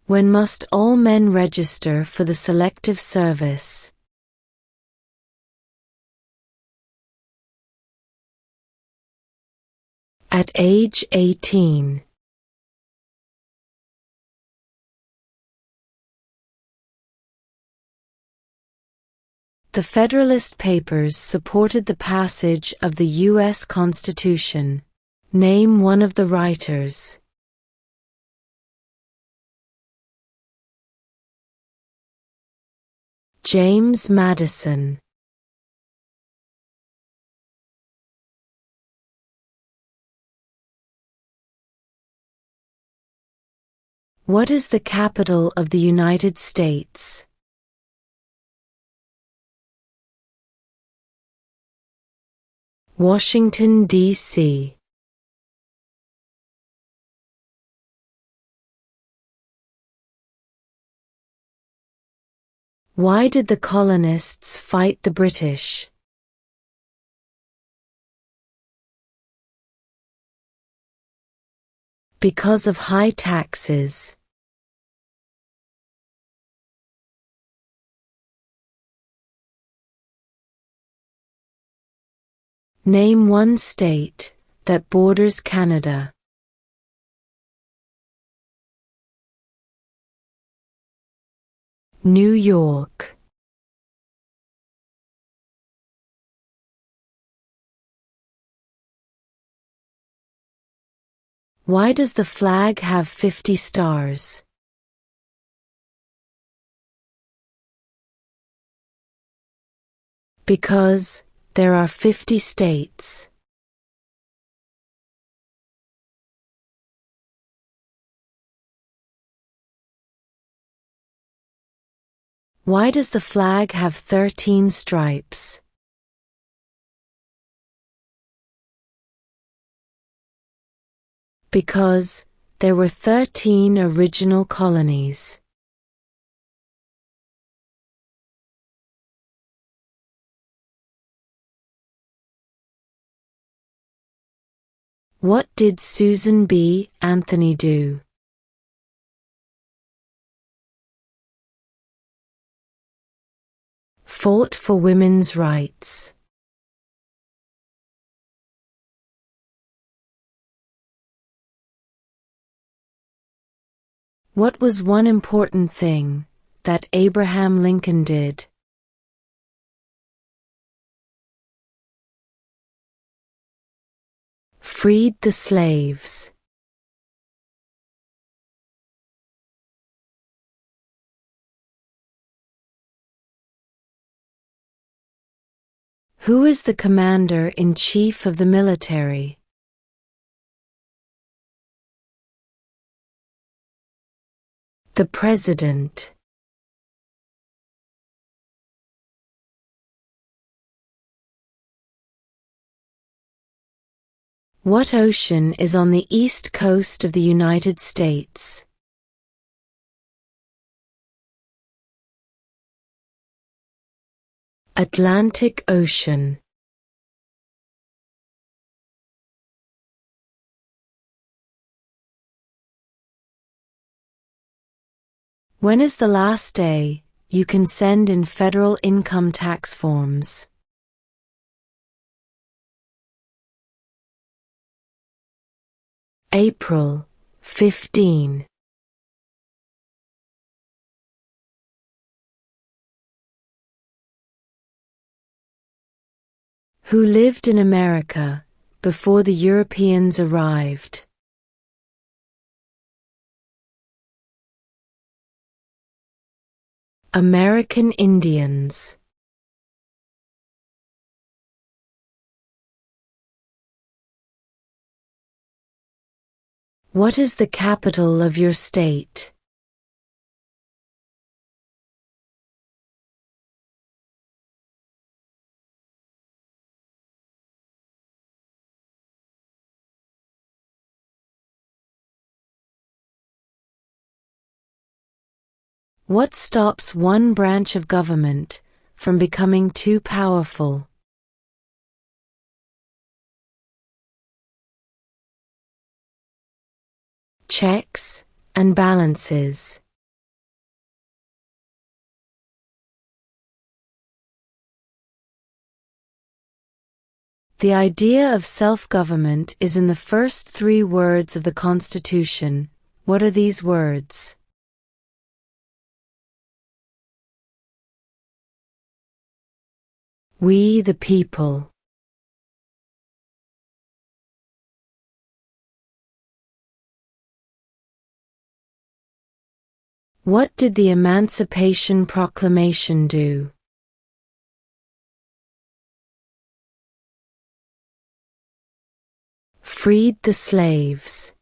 When must all men register for the Selective Service? At age 18. The Federalist Papers supported the passage of the U.S. Constitution. Name one of the writers. James Madison. What is the capital of the United States? Washington, D.C. Why did the colonists fight the British? Because of high taxes. Name one state that borders Canada. New York. Why does the flag have 50 stars? Because there are 50 states. Why does the flag have 13 stripes? Because there were 13 original colonies. What did Susan B. Anthony do? Fought for women's rights. What was one important thing that Abraham Lincoln did? Freed the slaves. Who is the commander-in-chief of the military? The President. What ocean is on the east coast of the United States? Atlantic Ocean. When is the last day you can send in federal income tax forms? April 15. Who lived in America before the Europeans arrived? American Indians. What is the capital of your state? What stops one branch of government from becoming too powerful? Checks and balances. The idea of self-government is in the first 3 words of the Constitution. What are these words? We the people. What did the Emancipation Proclamation do? Freed the slaves.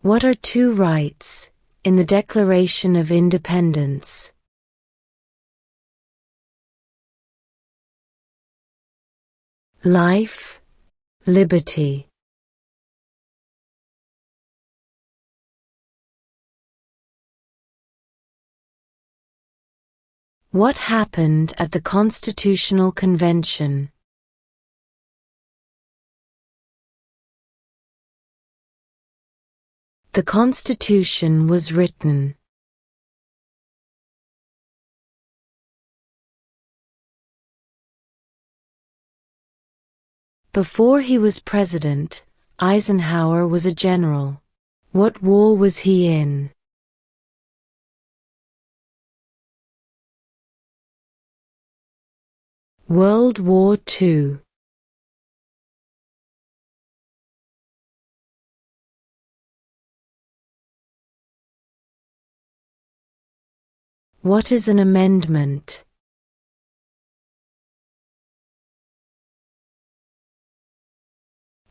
What are 2 rights in the Declaration of Independence? Life, liberty. What happened at the Constitutional Convention? The Constitution was written. Before he was president, Eisenhower was a general. What war was he in? World War II. What is an amendment?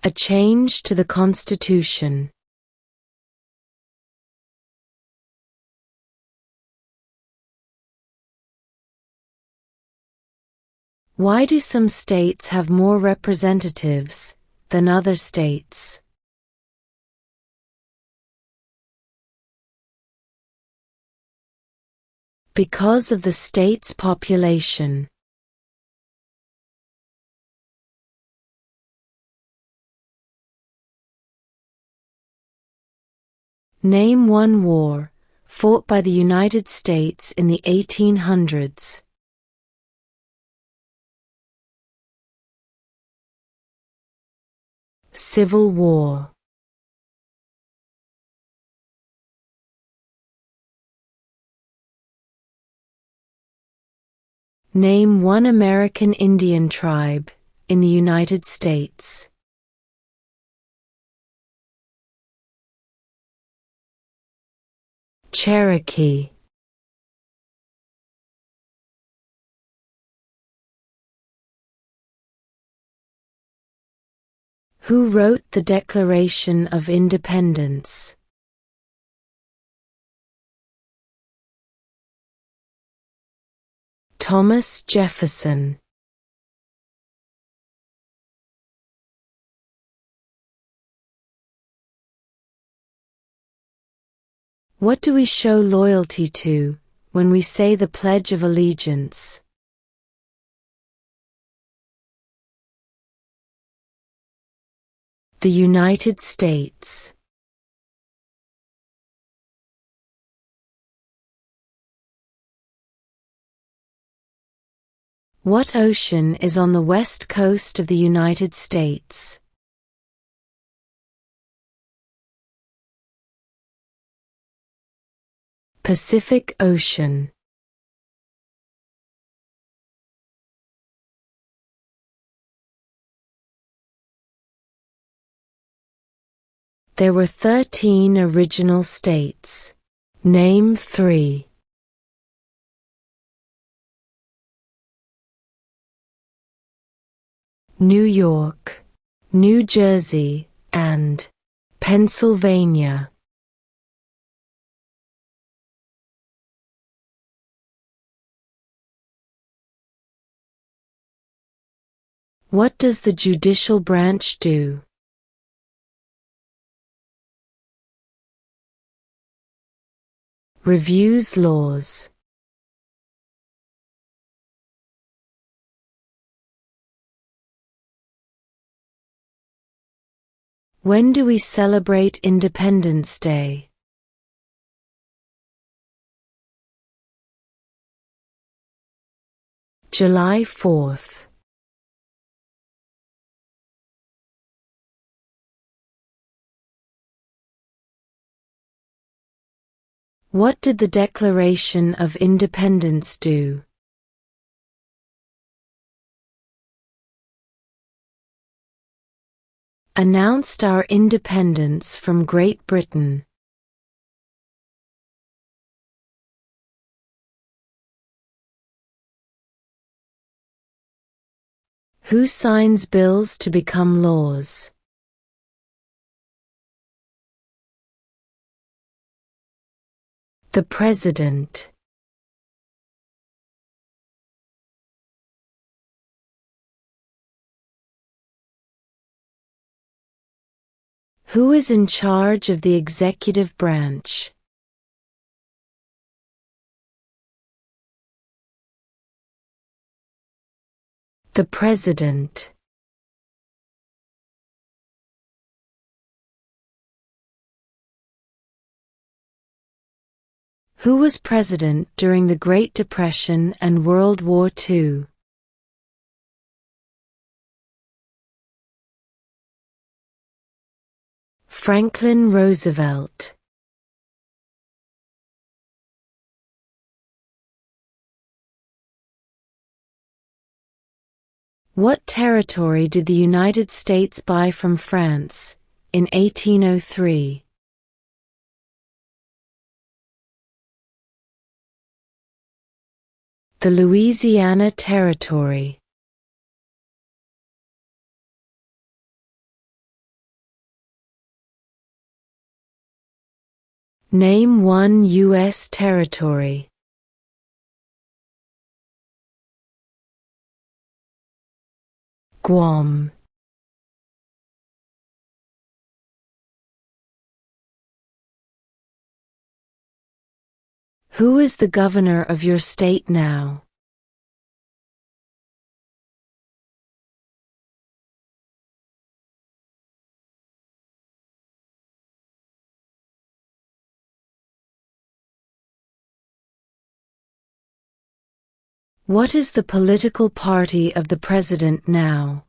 A change to the Constitution. Why do some states have more representatives than other states? Because of the state's population. Name 1 war fought by the United States in the 1800s. Civil War. Name 1 American Indian tribe in the United States. Cherokee. Who wrote the Declaration of Independence? Thomas Jefferson. What do we show loyalty to when we say the Pledge of Allegiance? The United States. What ocean is on the west coast of the United States? Pacific Ocean. There were 13 original states. Name 3. New York, New Jersey, and Pennsylvania. What does the judicial branch do? Reviews laws. When do we celebrate Independence Day? July 4th. What did the Declaration of Independence do? Announced our independence from Great Britain. Who signs bills to become laws? The President. Who is in charge of the executive branch? The President. Who was president during the Great Depression and World War II? Franklin Roosevelt. What territory did the United States buy from France in 1803? The Louisiana Territory. Name one U.S. territory. Guam. Who is the governor of your state now? What is the political party of the president now?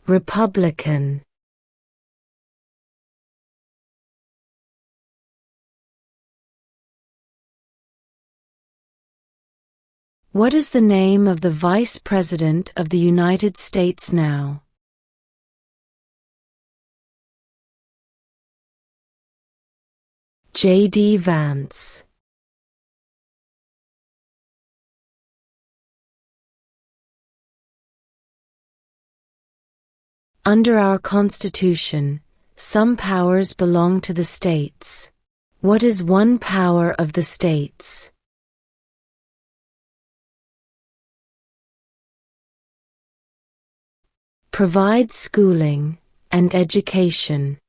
Republican. What is the name of the Vice President of the United States now? J.D. Vance. Under our Constitution, some powers belong to the states. What is one power of the states? Provide schooling and education.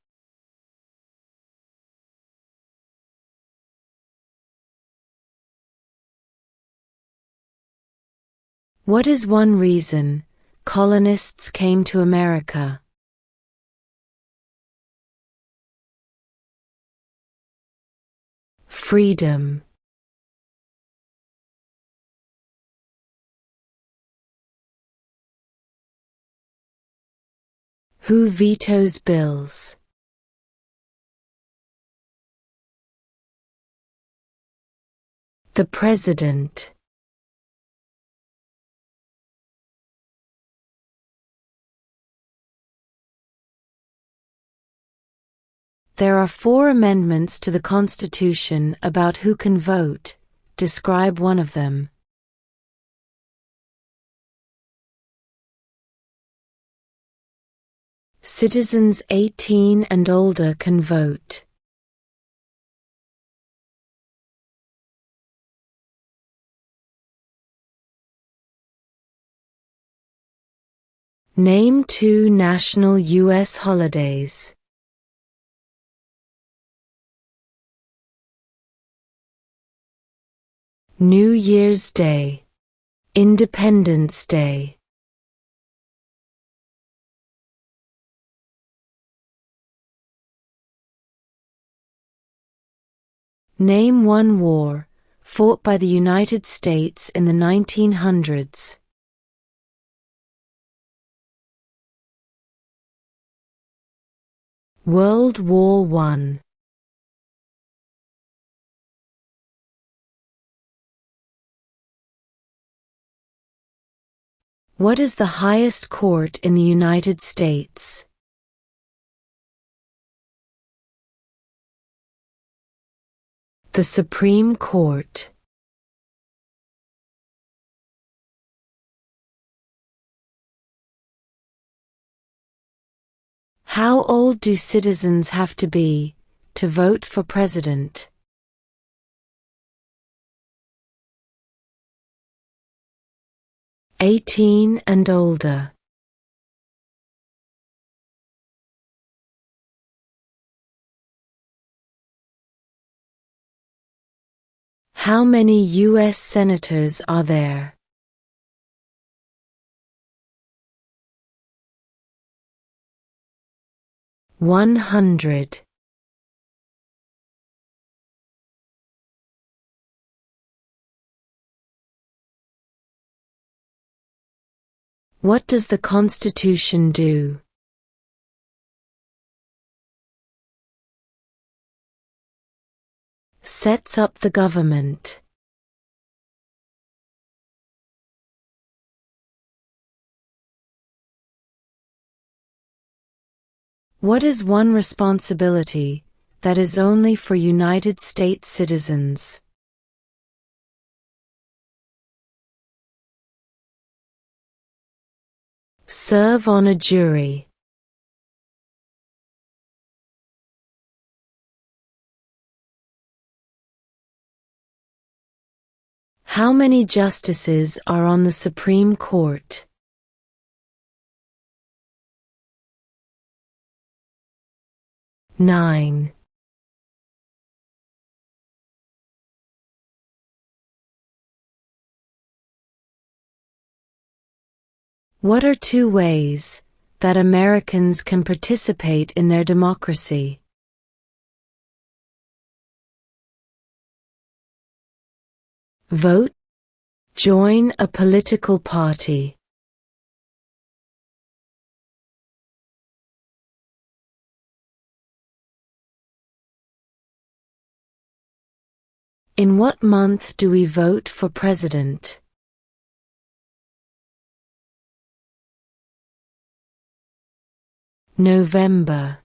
What is one reason colonists came to America? Freedom. Who vetoes bills? The President. There are 4 amendments to the Constitution about who can vote. Describe one of them. Citizens 18 and older can vote. Name 2 national U.S. holidays. New Year's Day, Independence Day. Name one war fought by the United States in the 1900s. World War I. What is the highest court in the United States? The Supreme Court. How old do citizens have to be to vote for president? 18 and older. How many U.S. senators are there? 100. What does the Constitution do? Sets up the government. What is one responsibility that is only for United States citizens? Serve on a jury. How many justices are on the Supreme Court? 9. What are two ways that Americans can participate in their democracy? Vote. Join a political party. In what month do we vote for president? November.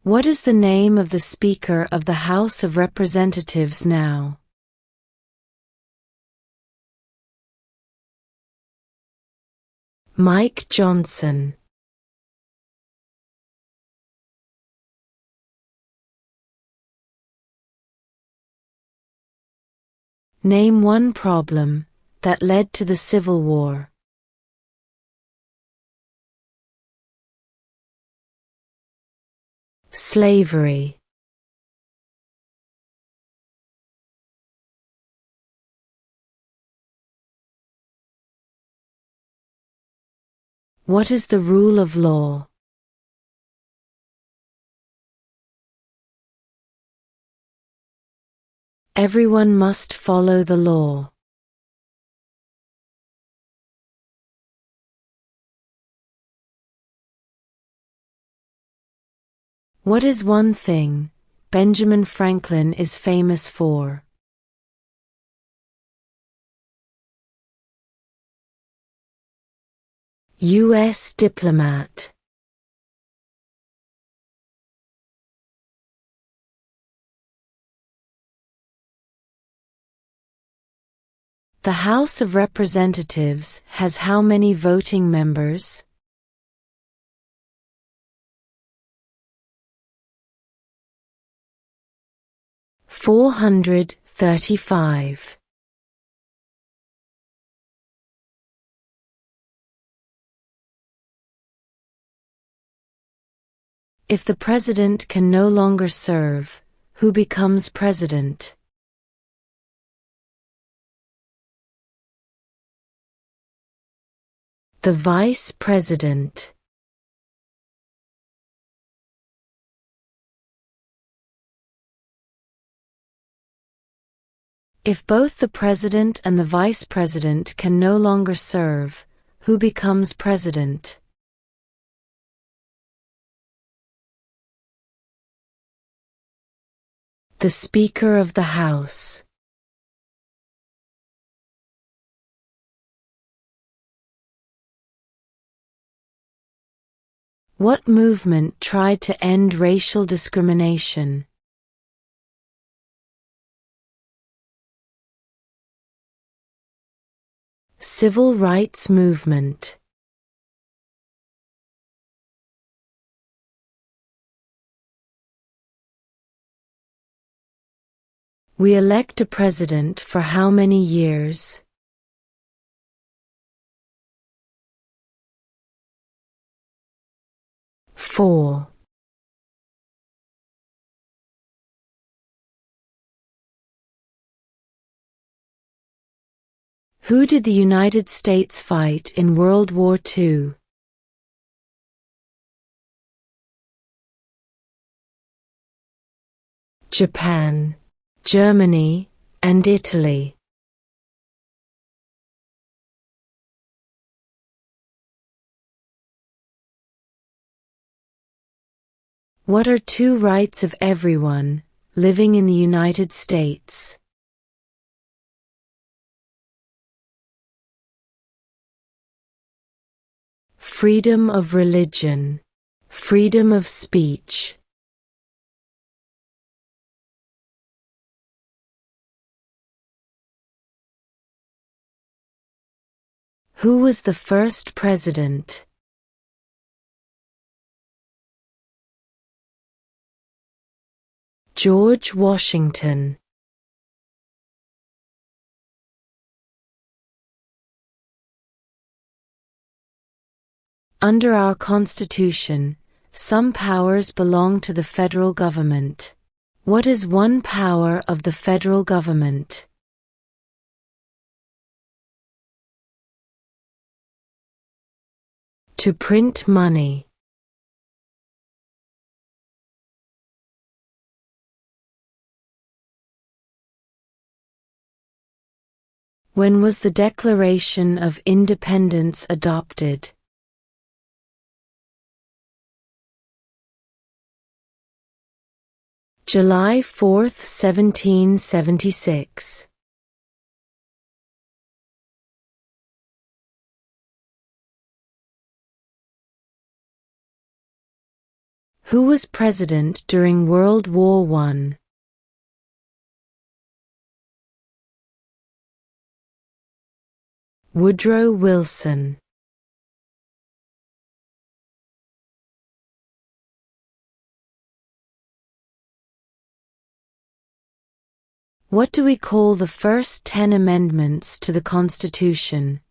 What is the name of the Speaker of the House of Representatives now? Mike Johnson. Name one problem that led to the Civil War. Slavery. What is the rule of law? Everyone must follow the law. What is one thing Benjamin Franklin is famous for? U.S. diplomat. The House of Representatives has how many voting members? 435. If the president can no longer serve, who becomes president? – The Vice President. If both the President and the Vice President can no longer serve, who becomes President? The Speaker of the House. What movement tried to end racial discrimination? Civil rights movement. We elect a president for how many years? Four. Who did the United States fight in World War II? Japan, Germany, and Italy. What are two rights of everyone living in the United States? Freedom of religion, freedom of speech. Who was the first president? George Washington. Under our Constitution, some powers belong to the federal government. What is one power of the federal government? To print money. When was the Declaration of Independence adopted? July 4, 1776. Who was president during World War I? Woodrow Wilson. What do we call the first 10 amendments to the Constitution?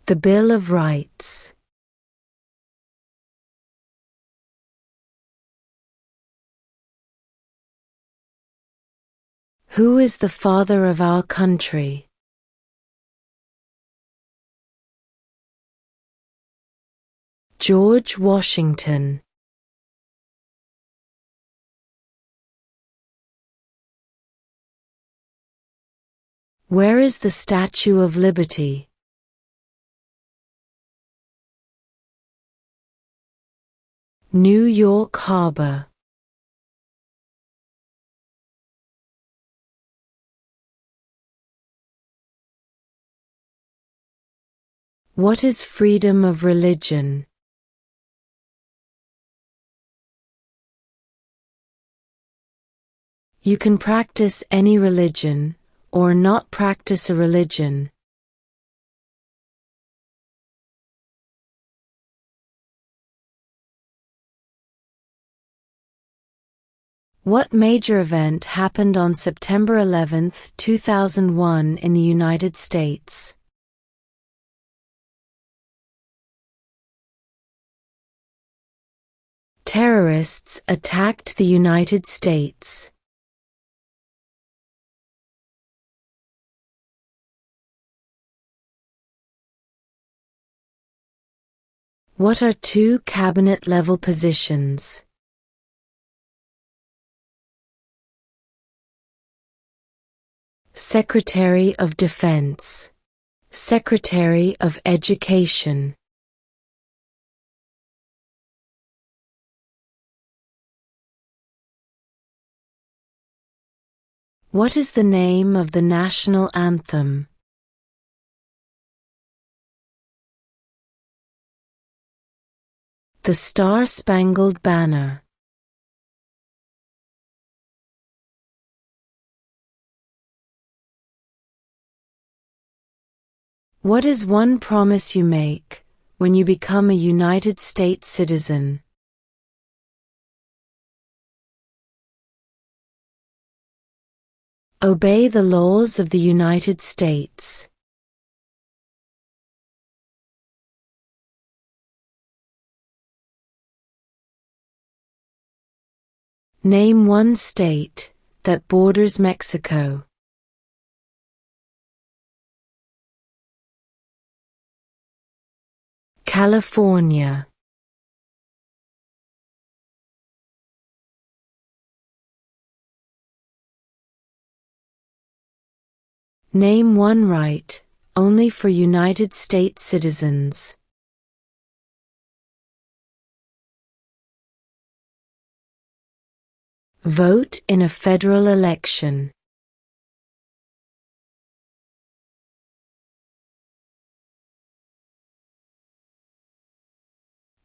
The Bill of Rights. Who is the father of our country? George Washington. Where is the Statue of Liberty? New York Harbor. What is freedom of religion? You can practice any religion, or not practice a religion. What major event happened on September 11, 2001 in the United States? Terrorists attacked the United States. What are two cabinet-level positions? Secretary of Defense, Secretary of Education. What is the name of the national anthem? The Star-Spangled Banner. What is one promise you make when you become a United States citizen? Obey the laws of the United States. Name one state that borders Mexico. California. Name one right only for United States citizens. Vote in a federal election.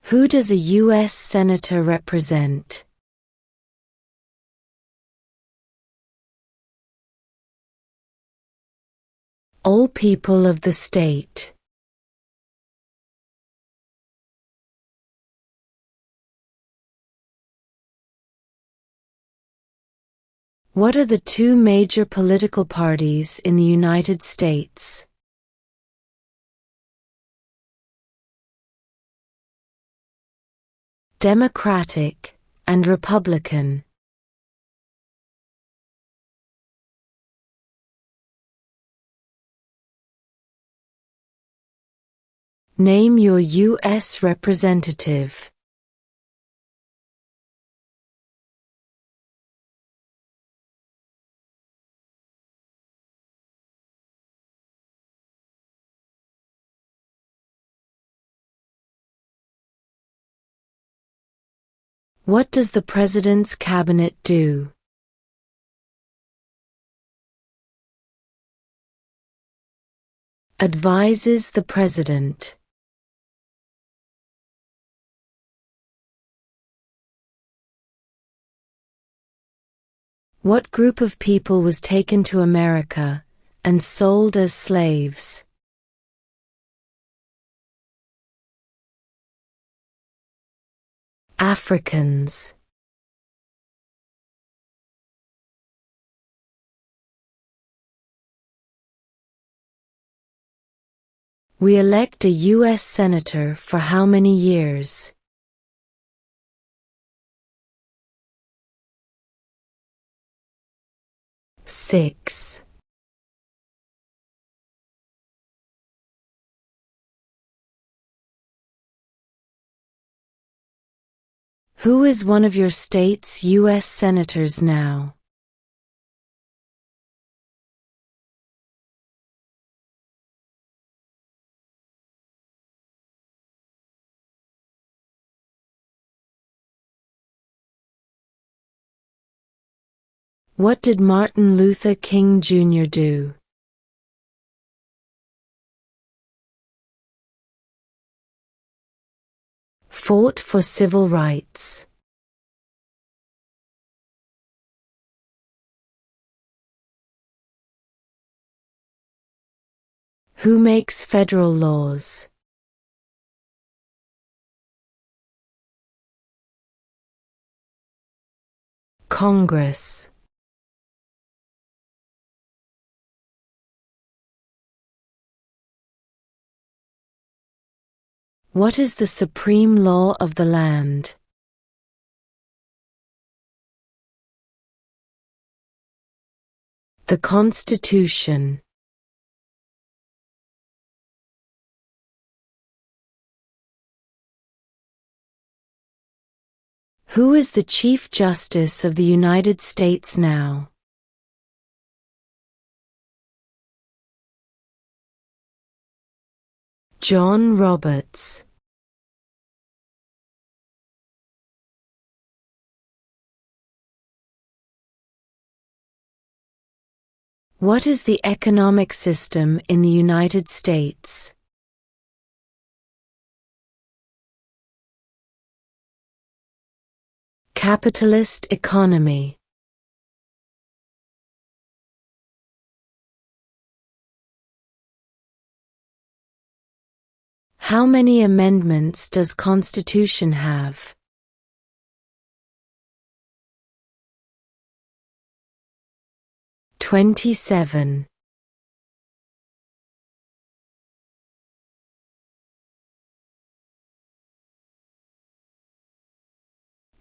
Who does a U.S. Senator represent? All people of the state. What are the two major political parties in the United States? Democratic and Republican. Name your U.S. representative. What does the President's Cabinet do? Advises the President. What group of people was taken to America and sold as slaves? Africans. We elect a U.S. Senator for how many years? Six. Who is one of your state's U.S. Senators now? What did Martin Luther King Jr. do? Fought for civil rights. Who makes federal laws? Congress. What is the supreme law of the land? The Constitution. Who is the Chief Justice of the United States now? John Roberts. What is the economic system in the United States? Capitalist economy. How many amendments does Constitution have? "27".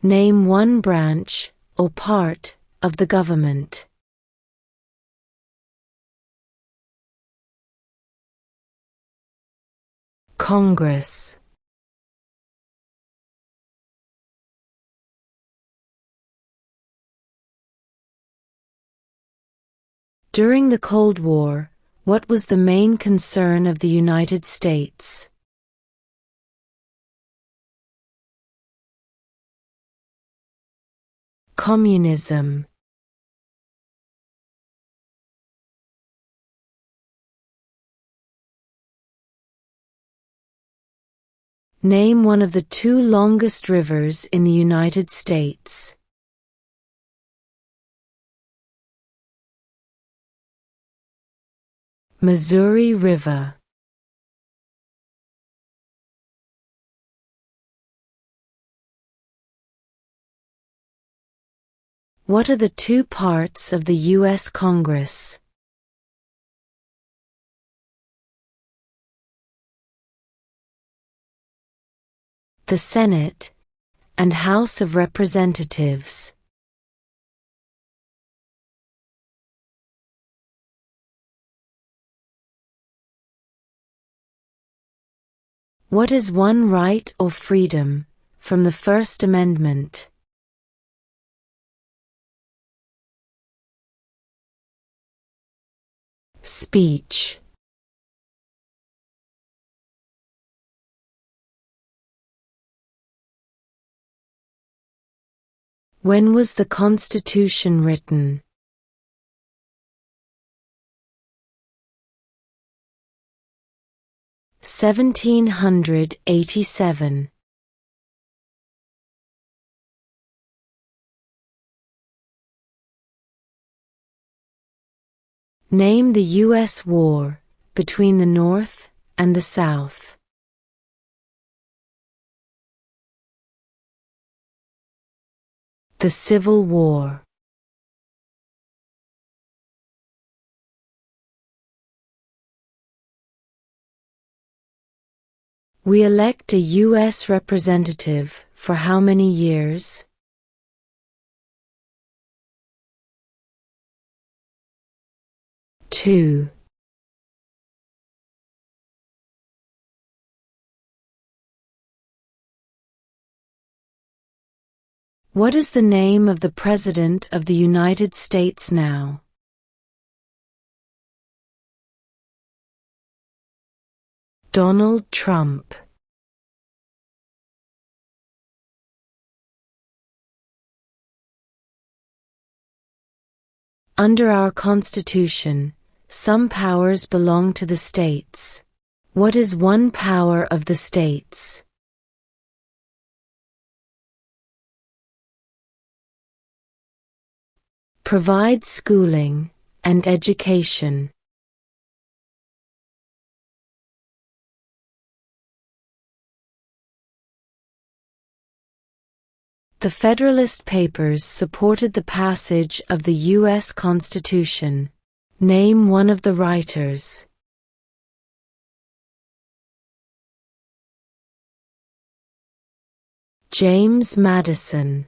Name one branch, or part, of the government. Congress. During the Cold War, what was the main concern of the United States? Communism. Name one of the two longest rivers in the United States. Missouri River. What are the two parts of the U.S. Congress? The Senate and House of Representatives. What is one right or freedom from the First Amendment? Speech. When was the Constitution written? "1787". Name the U.S. war between the North and the South. The Civil War. We elect a U.S. representative for how many years? Two. What is the name of the President of the United States now? Donald Trump. Under our Constitution, some powers belong to the states. What is one power of the states? Provide schooling and education. The Federalist Papers supported the passage of the U.S. Constitution. Name one of the writers. James Madison.